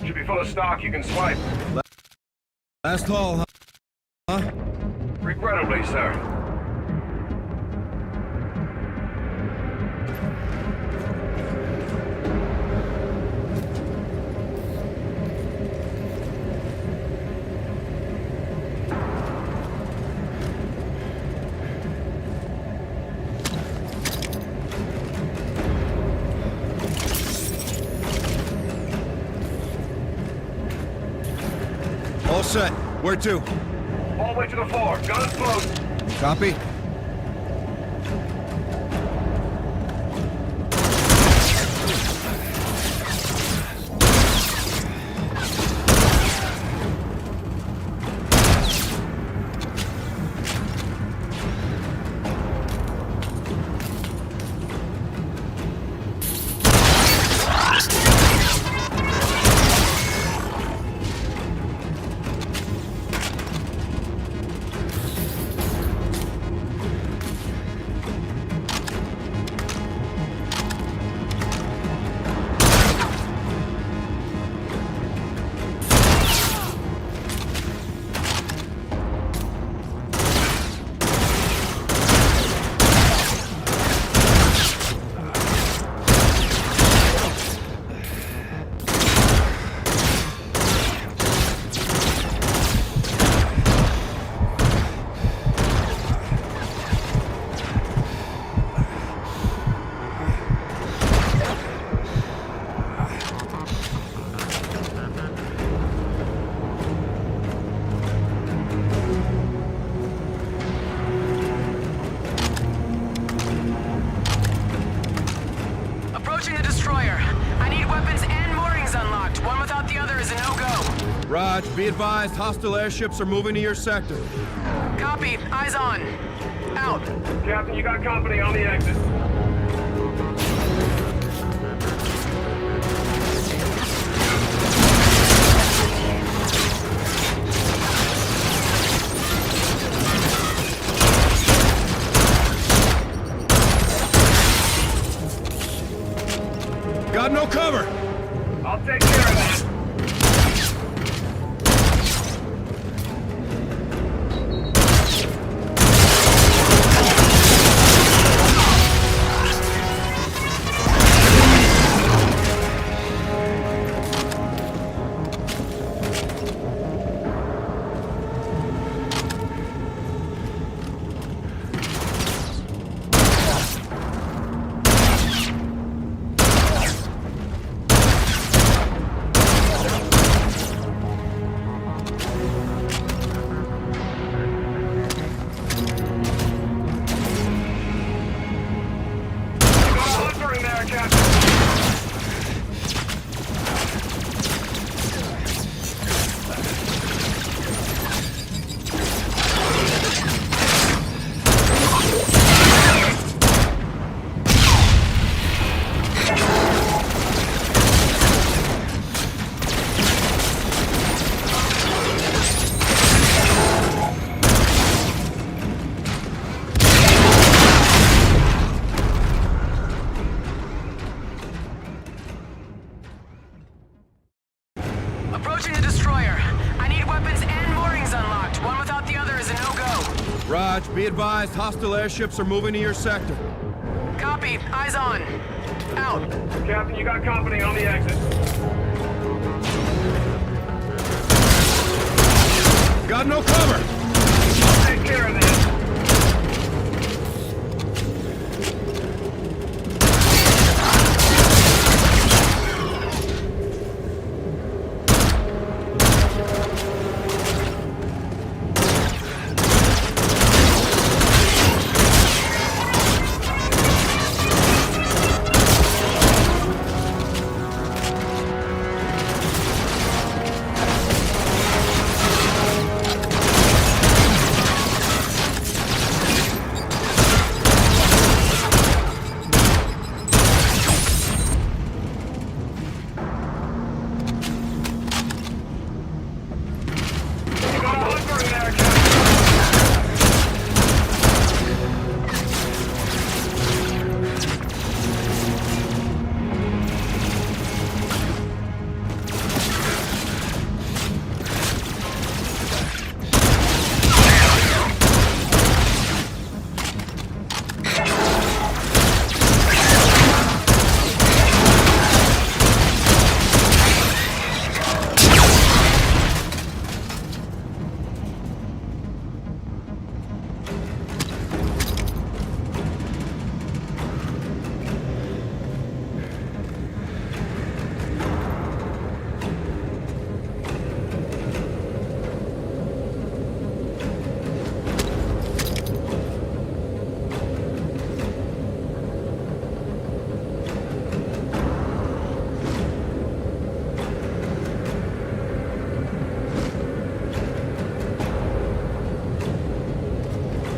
Should be full of stock you can swipe. Last haul, huh? Regrettably, sir. All set. Where to? All the way to the floor. Guns close. Copy. Raj, be advised, hostile airships are moving to your sector. Copy. Eyes on. Out. Captain, you got company on the exit. Got no cover! I'll take care of that. Approaching the destroyer. I need weapons and moorings unlocked. One without the other is a no-go. Raj, be advised, hostile airships are moving to your sector. Copy. Eyes on. Out. Captain, you got company on the exit. Got no cover! I'll take care of this.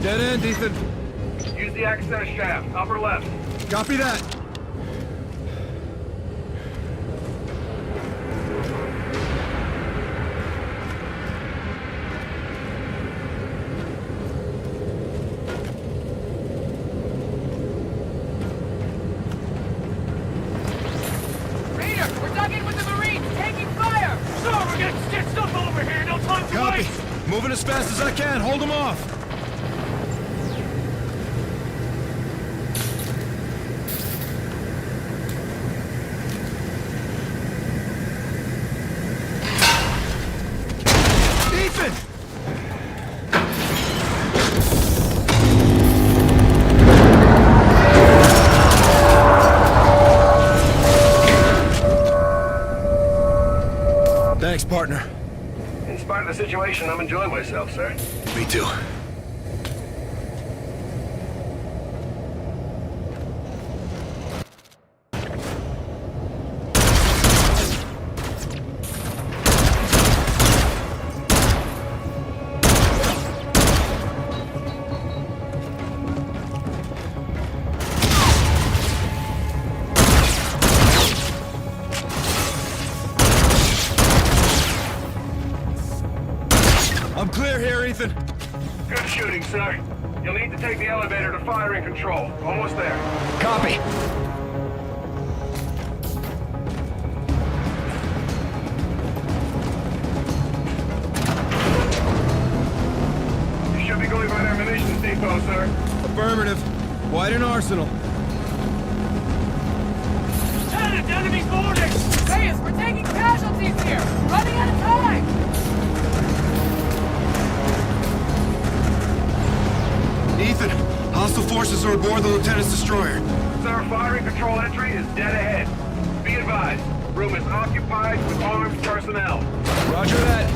Dead end, Ethan. Use the access shaft, upper left. Copy that. Raider, we're dug in with the Marines, taking fire! So we're getting stitched up over here. No time to Copy. waste. Moving as fast as I can. Hold them off. Ethan! Thanks, partner. In spite of the situation, I'm enjoying myself, sir. Me too. I'm clear here, Ethan. Good shooting, sir. You'll need to take the elevator to firing control. Almost there. Copy. You should be going by their munitions depot, sir. Affirmative. Widen arsenal. Lieutenant, enemy's boarding! Reyes, we're taking casualties here! Running out of time! Ethan, hostile forces are aboard the lieutenant's destroyer. Sir, firing control entry is dead ahead. Be advised, room is occupied with armed personnel. Roger that.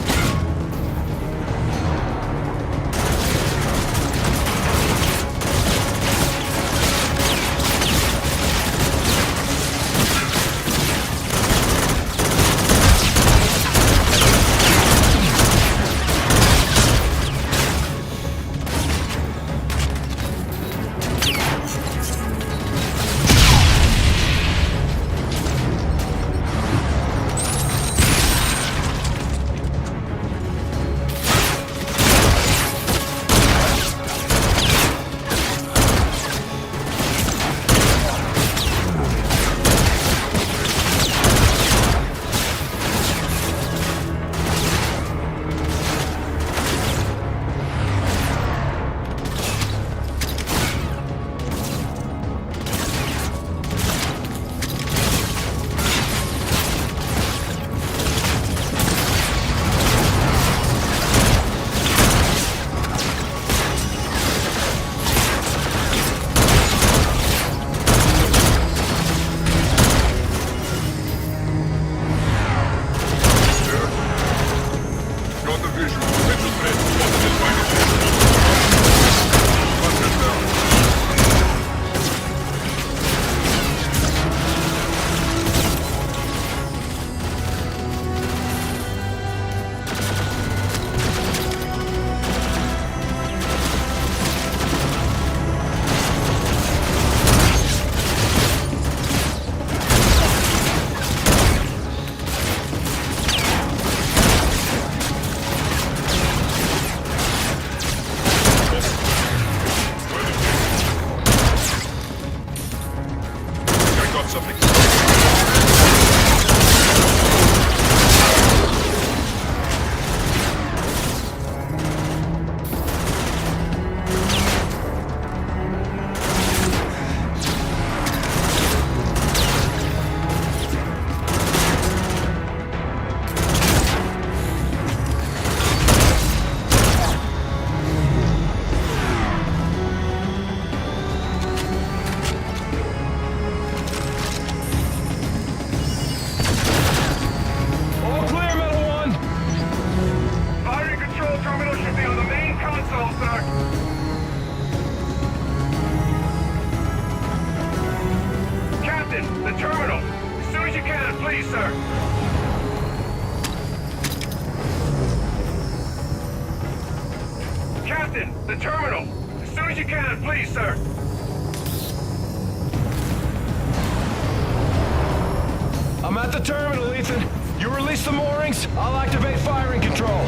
Captain, the terminal! As soon as you can, please, sir. I'm at the terminal, Ethan. You release the moorings, I'll activate firing control.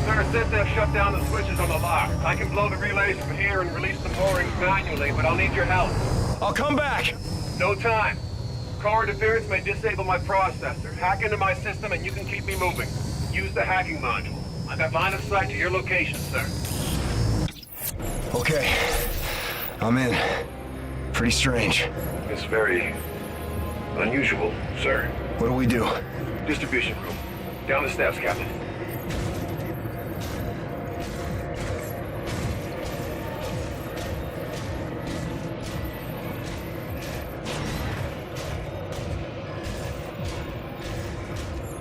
Sir, since they've shut down the switches on the lock, I can blow the relays from here and release the moorings manually, but I'll need your help. I'll come back. No time. Core interference may disable my processor. Hack into my system and you can keep me moving. Use the hacking module. I've got line of sight to your location, sir. Okay. I'm in. Pretty strange. It's very unusual, sir. What do we do? Distribution room. Down the steps, Captain.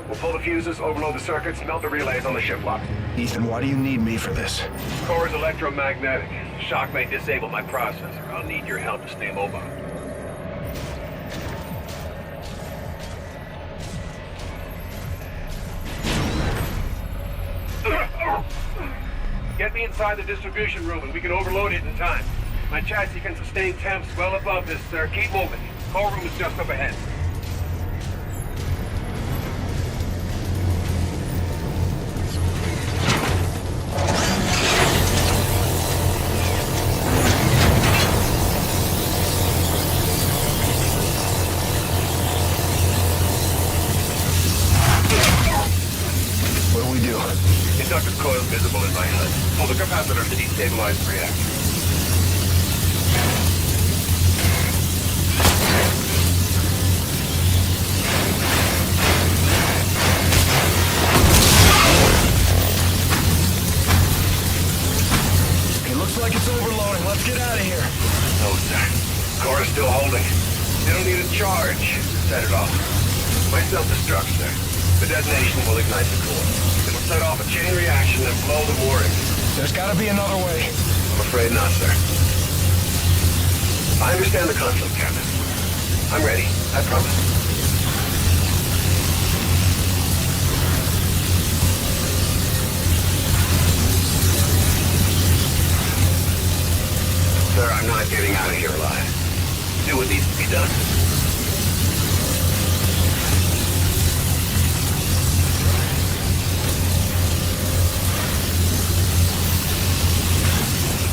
We'll pull the fuses, overload the circuits, melt the relays on the ship lock. Ethan, why do you need me for this? Core is electromagnetic. Shock may disable my processor. I'll need your help to stay mobile. Get me inside the distribution room and we can overload it in time. My chassis can sustain temps well above this, sir. Keep moving. Core room is just up ahead. What do we do? Inductive coil visible in my HUD. Pull the capacitor to destabilize the reactor. It looks like it's overloading. Let's get out of here. No, sir. Core is still holding. It'll need a charge. Set it off. My self-destruct, sir. The detonation will ignite the core. It'll set off a chain reaction and blow the mooring. There's gotta be another way. I'm afraid not, sir. I understand the conflict, Captain. I'm ready. I promise. Sir, I'm not getting out of here alive. Do what needs to be done.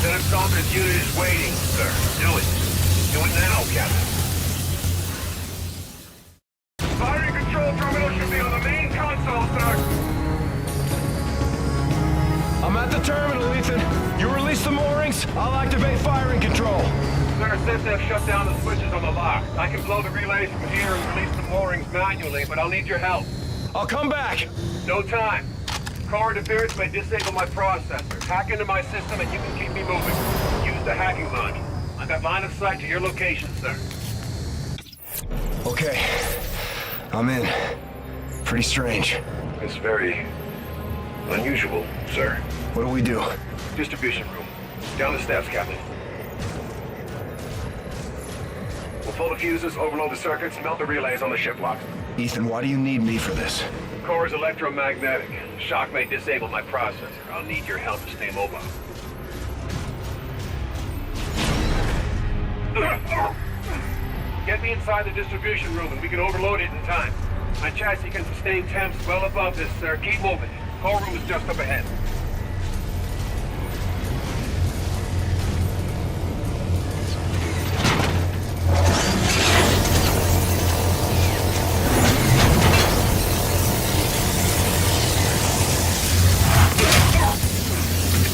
Lieutenant Compton's unit is waiting, sir. Do it. Do it now, Captain. Firing control terminal should be on the main console, sir. I'm at the terminal, Ethan. You release the moorings, I'll activate firing control. Sir, since they've shut down the switches on the lock, I can blow the relays from here and release the moorings manually, but I'll need your help. I'll come back. No time. Core interference may disable my processor. Hack into my system and you can keep me moving. Use the hacking module. I've got line of sight to your location, sir. Okay. I'm in. Pretty strange. It's very unusual, sir. What do we do? Distribution room. Down the steps, Captain. We'll pull the fuses, overload the circuits, melt the relays on the ship lock. Ethan, why do you need me for this? Core is electromagnetic. Shock may disable my processor. I'll need your help to stay mobile. Get me inside the distribution room and we can overload it in time. My chassis can sustain temps well above this, sir. Keep moving. Core room is just up ahead.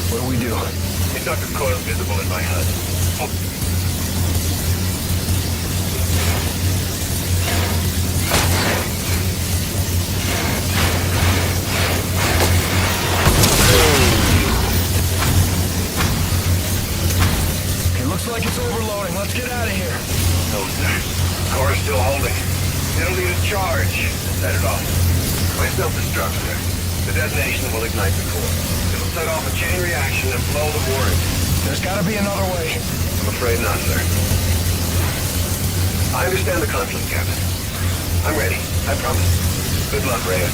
What do we do? Inductive coil visible in my HUD. It looks like it's overloading. Let's get out of here. No, sir. Core is still holding. It'll need a charge. Set it off. My self-destruct, sir. The detonation will ignite the core. It'll set off a chain reaction and blow the mooring. There's gotta be another way. I'm afraid not, sir. I understand the conflict, Captain. I'm ready. I promise. Good luck, Reyes.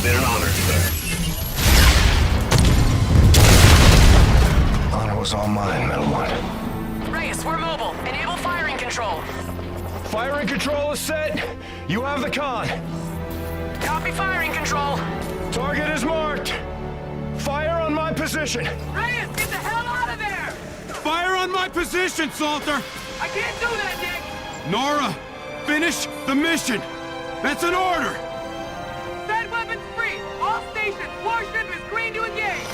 Been an honor, sir. On our was all mine, Metalmont. Reyes, we're mobile. Enable firing control. Firing control is set. You have the con. Copy firing control. Target is marked. Fire on my position. Reyes, get the hell out of there! Fire on my position, Salter! I can't do that, Nick! Nora, finish the mission! That's an order! Set weapons free! All stations! Warship is green to engage!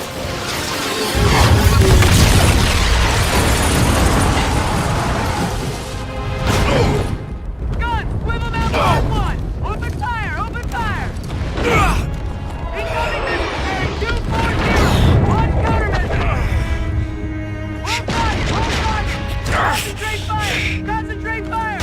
Guns! Swivel mount Mark 1! Open fire! Open fire! Incoming missile bearing 240! On countermeasure! Hold target! Hold target! Concentrate fire! Concentrate fire!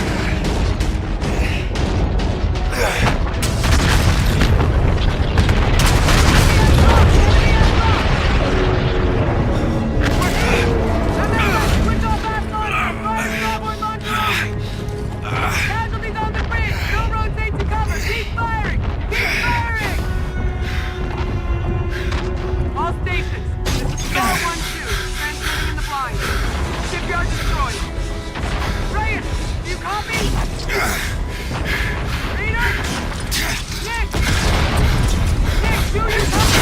Casualties on the bridge! No rotate to cover! Keep firing! Keep firing! All stations, this is Star 1-2, transmitting in the blind. Shipyard destroyed. Reyes, do you copy? Rita? Nick! Nick, do you copy?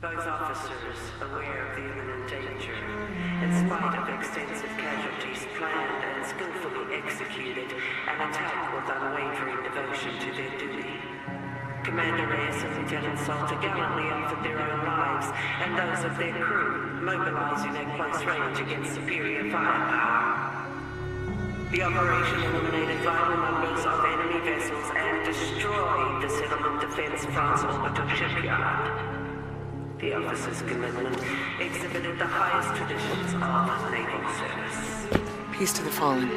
Both officers, aware of the imminent danger, in spite of extensive casualties planned and skillfully executed, an attack with unwavering devotion to their duty. Commander Reyes and Lieutenant Salter gallantly offered their own lives and those of their crew, mobilizing at close range against superior firepower. The operation eliminated vital numbers of enemy vessels and destroyed the settlement defense France orbital shipyard. The officer's commitment exhibited the highest traditions of naval service. Peace to the fallen.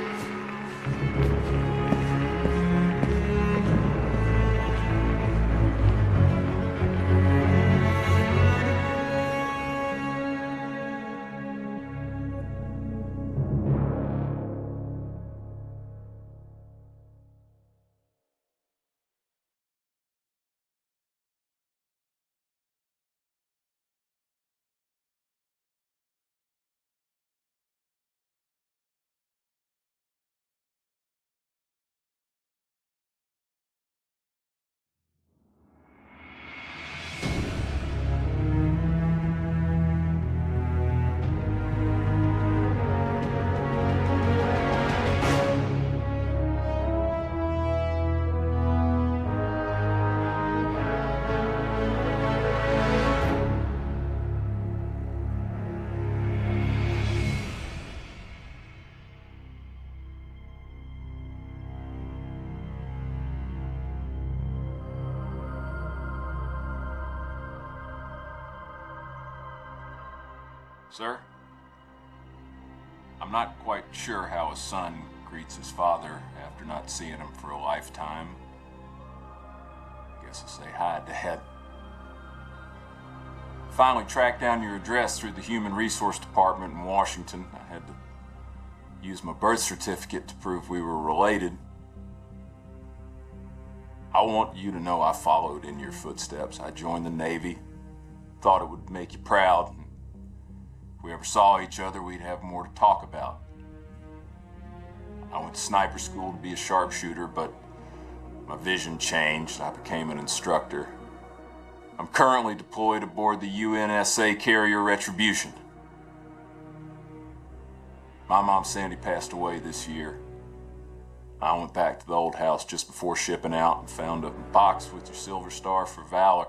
Sir? I'm not quite sure how a son greets his father after not seeing him for a lifetime. Guess I'll say hi, Dad. Finally tracked down your address through the Human Resource Department in Washington. I had to use my birth certificate to prove we were related. I want you to know I followed in your footsteps. I joined the Navy. Thought it would make you proud. If we ever saw each other, we'd have more to talk about. I went to sniper school to be a sharpshooter, but my vision changed. I became an instructor. I'm currently deployed aboard the UNSA carrier Retribution. My mom Sandy passed away this year. I went back to the old house just before shipping out and found a box with your Silver Star for Valor.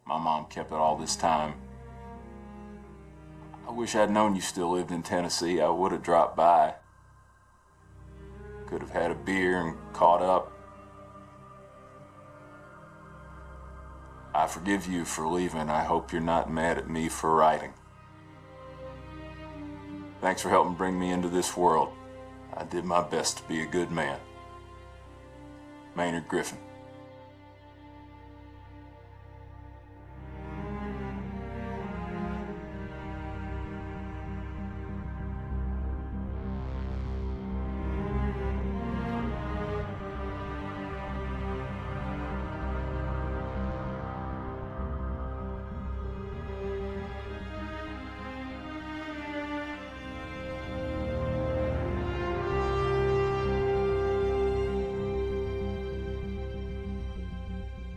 My mom kept it all this time. I wish I'd known you still lived in Tennessee. I would have dropped by. Could have had a beer and caught up. I forgive you for leaving. I hope you're not mad at me for writing. Thanks for helping bring me into this world. I did my best to be a good man. Maynard Griffin.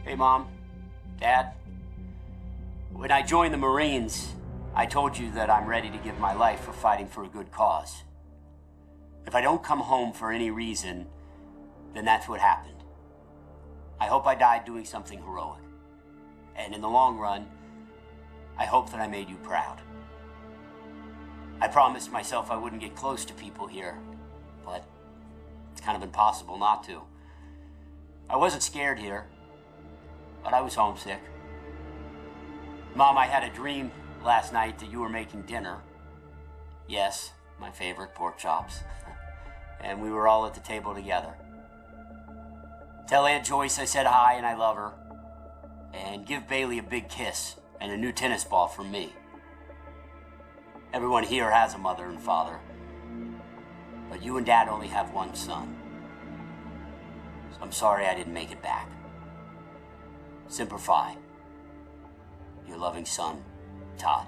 Hey, Mom, Dad. When I joined the Marines, I told you that I'm ready to give my life for fighting for a good cause. If I don't come home for any reason, then that's what happened. I hope I died doing something heroic. And in the long run, I hope that I made you proud. I promised myself I wouldn't get close to people here, but it's kind of impossible not to. I wasn't scared here, but I was homesick. Mom, I had a dream last night that you were making dinner. Yes, my favorite pork chops. And we were all at the table together. Tell Aunt Joyce I said hi and I love her. And give Bailey a big kiss and a new tennis ball from me. Everyone here has a mother and father, but you and Dad only have one son. So I'm sorry I didn't make it back. Semper Fi. Your loving son, Todd.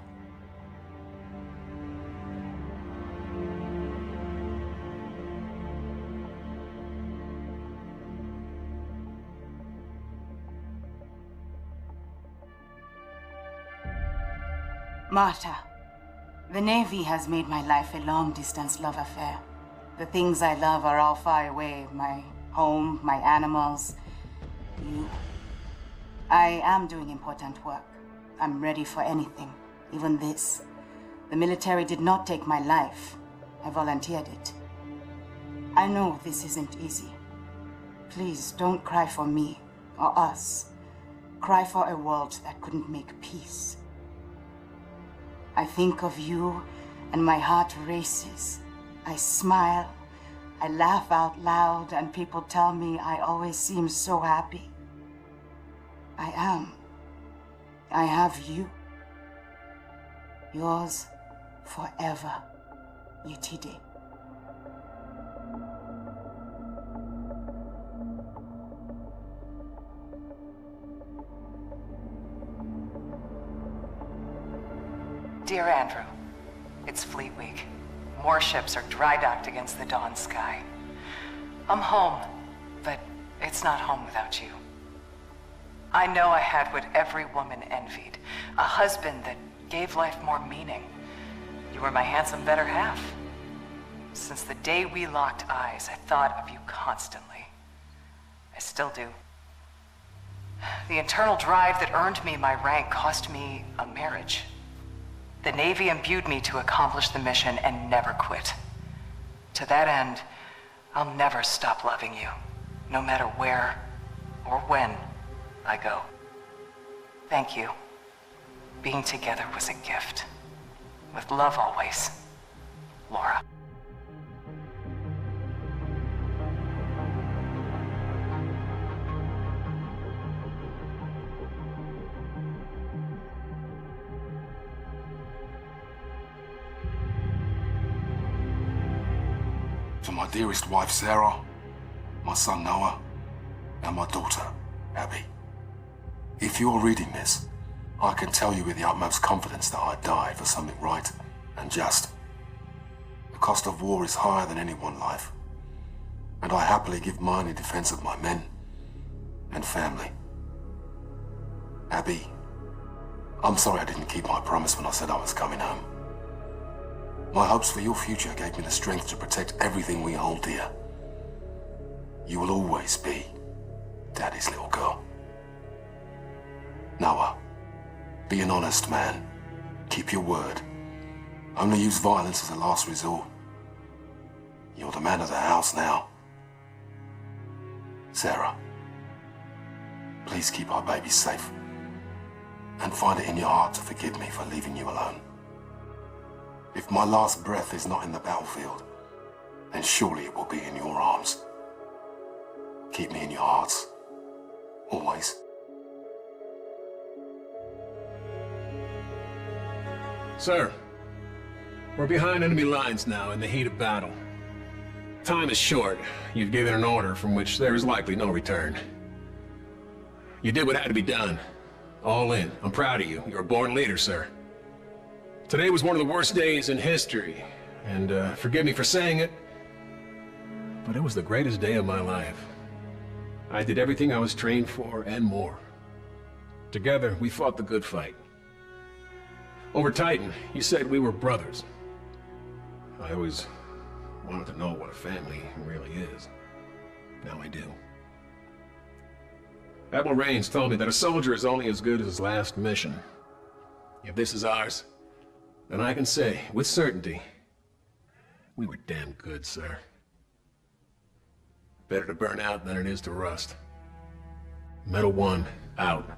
Marta, the Navy has made my life a long-distance love affair. The things I love are all far away. My home, my animals, you. I am doing important work. I'm ready for anything, even this. The military did not take my life. I volunteered it. I know this isn't easy. Please don't cry for me or us. Cry for a world that couldn't make peace. I think of you and my heart races. I smile, I laugh out loud, and people tell me I always seem so happy. I am. I have you. Yours forever, Yetide. Dear Andrew, it's Fleet Week. More ships are dry docked against the dawn sky. I'm home, but it's not home without you. I know I had what every woman envied, a husband that gave life more meaning. You were my handsome better half. Since the day we locked eyes, I thought of you constantly. I still do. The internal drive that earned me my rank cost me a marriage. The Navy imbued me to accomplish the mission and never quit. To that end, I'll never stop loving you, no matter where or when I go. Thank you. Being together was a gift. With love always, Laura. To my dearest wife, Sarah, my son, Noah, and my daughter, Abby. If you're reading this, I can tell you with the utmost confidence that I die for something right and just. The cost of war is higher than any one life, and I happily give mine in defense of my men and family. Abby, I'm sorry I didn't keep my promise when I said I was coming home. My hopes for your future gave me the strength to protect everything we hold dear. You will always be Daddy's little girl. Noah, be an honest man. Keep your word. Only use violence as a last resort. You're the man of the house now. Sarah, please keep our baby safe. and find it in your heart to forgive me for leaving you alone. If my last breath is not in the battlefield, then surely it will be in your arms. Keep me in your hearts, always. Sir, we're behind enemy lines now in the heat of battle. Time is short. You've given an order from which there is likely no return. You did what had to be done. All in. I'm proud of you. You're a born leader, sir. Today was one of the worst days in history, and forgive me for saying it, but it was the greatest day of my life. I did everything I was trained for and more. Together, we fought the good fight. Over Titan, you said we were brothers. I always wanted to know what a family really is. Now I do. Admiral Raines told me that a soldier is only as good as his last mission. If this is ours, then I can say, with certainty, we were damn good, sir. Better to burn out than it is to rust. Metal One, out.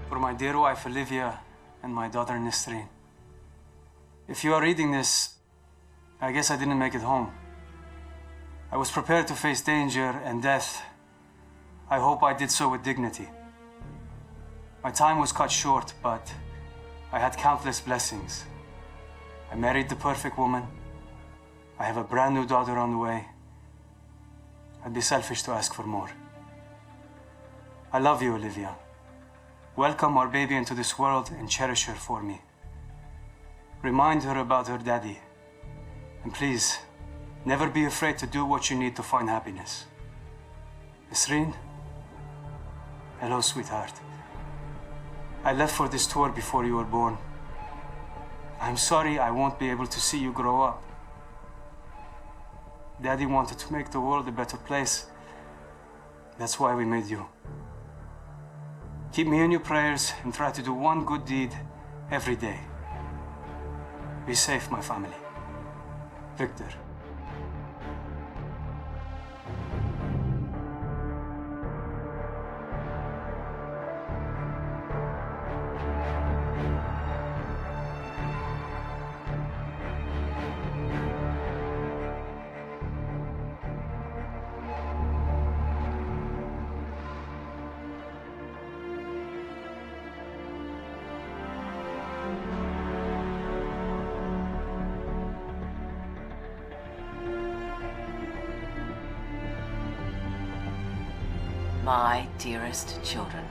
For my dear wife Olivia and my daughter Nisreen. If you are reading this, I guess I didn't make it home. I was prepared to face danger and death. I hope I did so with dignity. My time was cut short, but I had countless blessings. I married the perfect woman. I have a brand new daughter on the way. I'd be selfish to ask for more. I love you, Olivia. Welcome our baby into this world and cherish her for me. Remind her about her daddy. And please, never be afraid to do what you need to find happiness. Nisreen? Hello, sweetheart. I left for this tour before you were born. I'm sorry I won't be able to see you grow up. Daddy wanted to make the world a better place. That's why we made you. Keep me in your prayers and try to do one good deed every day. Be safe, my family. Victor. My dearest children.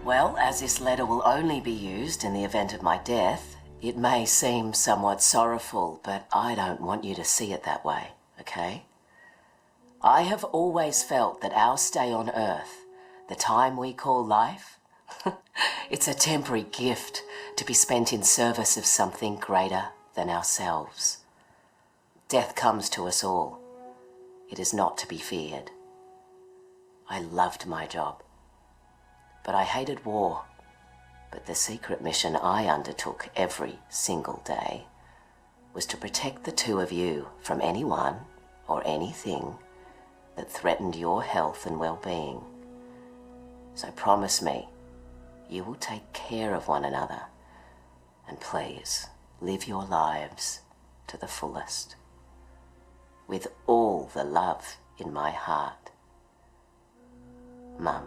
Well, as this letter will only be used in the event of my death, it may seem somewhat sorrowful, but I don't want you to see it that way, okay? I have always felt that our stay on Earth, the time we call life, it's a temporary gift to be spent in service of something greater than ourselves. Death comes to us all. It is not to be feared. I loved my job, but I hated war. But the secret mission I undertook every single day was to protect the two of you from anyone or anything that threatened your health and well-being. So promise me you will take care of one another, and please live your lives to the fullest. With all the love in my heart. Mum.